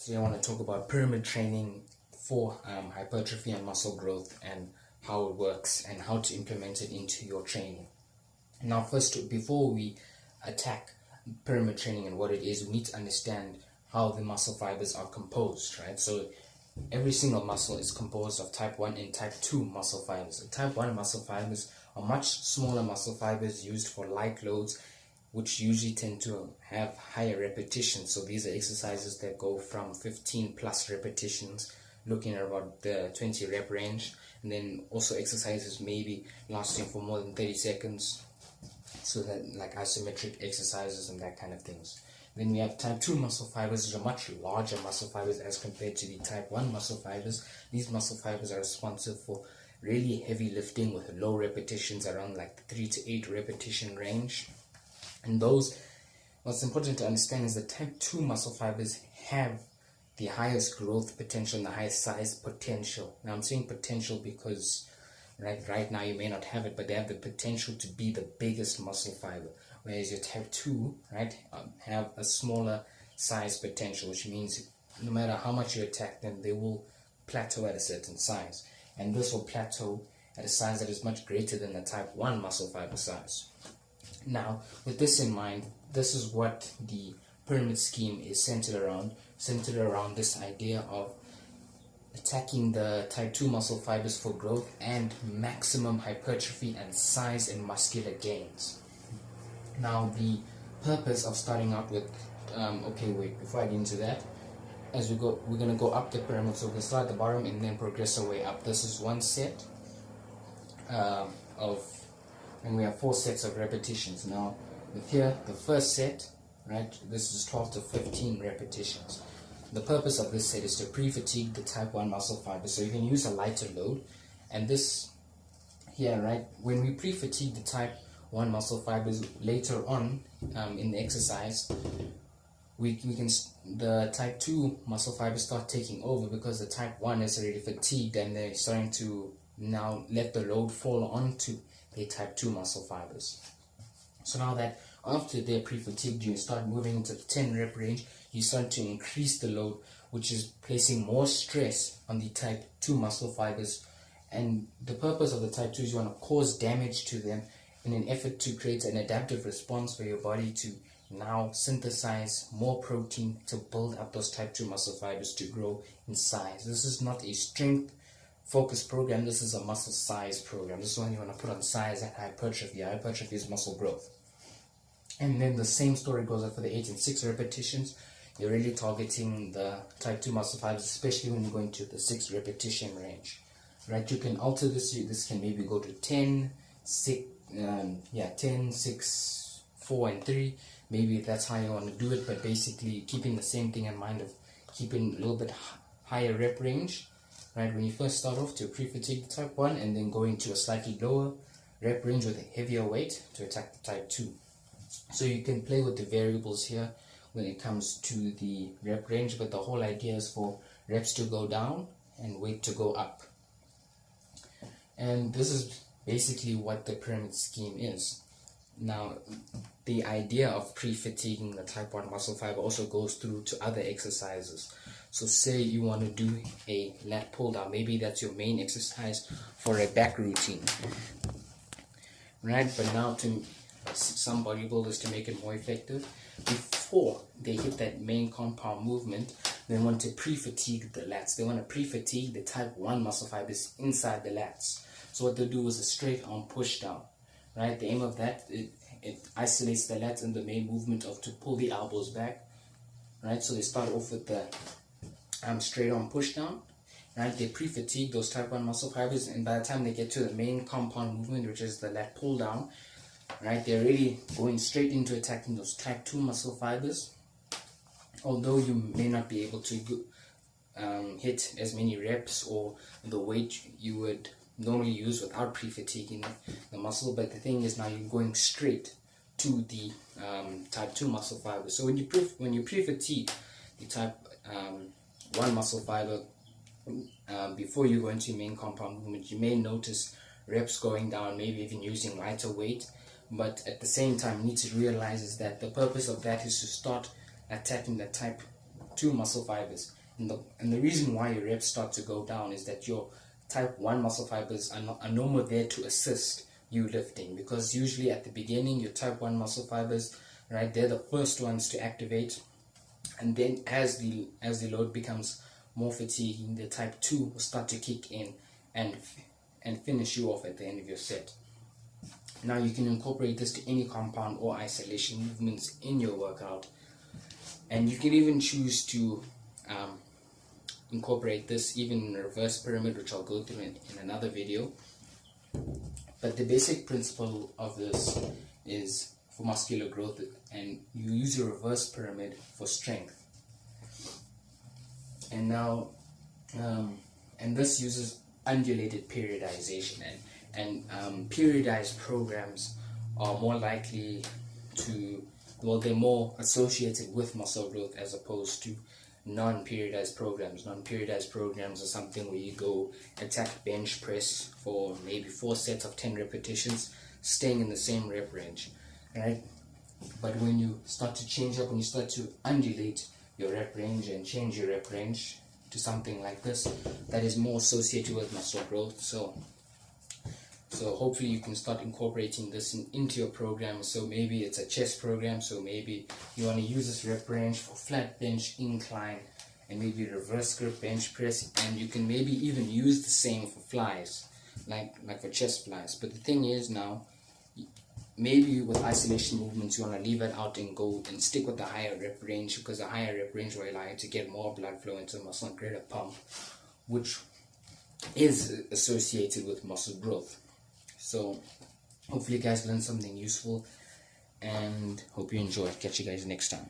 Today I want to talk about pyramid training for hypertrophy and muscle growth and how it works and how to implement it into your training. Now first, before we attack pyramid training and what it is, we need to understand how the muscle fibers are composed, right? So every single muscle is composed of type 1 and type 2 muscle fibers. The type 1 muscle fibers are much smaller muscle fibers used for light loads, which usually tend to have higher repetitions. So these are exercises that go from 15 plus repetitions, looking at about the 20 rep range, and then also exercises maybe lasting for more than 30 seconds, so that like isometric exercises and that kind of things. Then we have type 2 muscle fibers, which are much larger muscle fibers as compared to the type 1 muscle fibers. These muscle fibers are responsible for really heavy lifting with low repetitions, around like the 3 to 8 repetition range. And what's important to understand is that type 2 muscle fibers have the highest growth potential and the highest size potential. Now I'm saying potential because right now you may not have it, but they have the potential to be the biggest muscle fiber, whereas your type 2 have a smaller size potential, which means no matter how much you attack them, they will plateau at a certain size, and this will plateau at a size that is much greater than the type 1 muscle fiber size. Now, with this in mind, this is what the pyramid scheme is centered around this idea of attacking the type 2 muscle fibers for growth and maximum hypertrophy and size and muscular gains. Now, the purpose of starting out with, before I get into that, as we go, we're going to go up the pyramid, so we can start at the bottom and then progress our way up. This is one set and we have 4 sets of repetitions. Now with here, the first set, this is 12 to 15 repetitions. The purpose of this set is to pre-fatigue the type 1 muscle fibers, so you can use a lighter load. And this here, when we pre-fatigue the type 1 muscle fibers later on in the exercise, the type 2 muscle fibers start taking over, because the type 1 is already fatigued and they're starting to now let the load fall onto the type 2 muscle fibers. So now that after they're pre-fatigued, you start moving into the 10 rep range, you start to increase the load, which is placing more stress on the type 2 muscle fibers. And the purpose of the type 2 is you want to cause damage to them in an effort to create an adaptive response for your body to now synthesize more protein to build up those type 2 muscle fibers to grow in size. This is not a strength focus program, this is a muscle size program. This is when you want to put on size and hypertrophy. Hypertrophy is muscle growth. And then the same story goes up for the 8 and 6 repetitions. You're really targeting the type 2 muscle fibers, especially when you're going to the 6 repetition range. You can alter this. This can maybe go to 10, 6, 10, 6, 4, and 3. Maybe if that's how you want to do it, but basically keeping the same thing in mind of keeping a little bit higher rep range. When you first start off, to pre-fatigue the type 1, and then going to a slightly lower rep range with a heavier weight to attack the type 2. So you can play with the variables here when it comes to the rep range, but the whole idea is for reps to go down and weight to go up. And this is basically what the pyramid scheme is. Now, the idea of pre-fatiguing the type 1 muscle fiber also goes through to other exercises. So say you want to do a lat pull down, maybe that's your main exercise for a back routine, but now to some bodybuilders, to make it more effective, before they hit that main compound movement, they want to pre-fatigue the lats. They want to pre-fatigue the type 1 muscle fibers inside the lats. So what they'll do is a straight arm push down. The aim of that, it isolates the lats in the main movement of to pull the elbows back. So they start off with the straight arm push down. They pre-fatigue those type 1 muscle fibers, and by the time they get to the main compound movement, which is the lat pull down, they're really going straight into attacking those type 2 muscle fibers. Although you may not be able to hit as many reps or the weight you would normally use without pre-fatiguing the muscle, but the thing is, now you're going straight to the type 2 muscle fibers. So when you pre-fatigue the type 1 muscle fiber before you go into main compound movement, you may notice reps going down, maybe even using lighter weight. But at the same time, you need to realize is that the purpose of that is to start attacking the type two muscle fibers. And the reason why your reps start to go down is that your type 1 muscle fibers are no more there to assist you lifting, because usually at the beginning your type 1 muscle fibers, right, they're the first ones to activate, and then as the load becomes more fatiguing, the type 2 will start to kick in and finish you off at the end of your set. Now you can incorporate this to any compound or isolation movements in your workout, and you can even choose to incorporate this even in reverse pyramid, which I'll go through in another video. But the basic principle of this is for muscular growth, and you use a reverse pyramid for strength. And now, and this uses undulated periodization, and periodized programs are more likely to, well, they're more associated with muscle growth as opposed to non-periodized programs. Non-periodized programs are something where you go attack bench press for maybe 4 sets of 10 repetitions, staying in the same rep range, right? But when you start to change up, when you start to undulate your rep range and change your rep range to something like this, that is more associated with muscle growth. So hopefully you can start incorporating this into your program. So maybe it's a chest program, so maybe you want to use this rep range for flat bench, incline, and maybe reverse grip bench press, and you can maybe even use the same for flies, like for chest flies. But the thing is, now maybe with isolation movements you want to leave it out and go and stick with the higher rep range, because the higher rep range will allow you to get more blood flow into the muscle and greater pump, which is associated with muscle growth. So hopefully you guys learned something useful, and hope you enjoy. Catch you guys next time.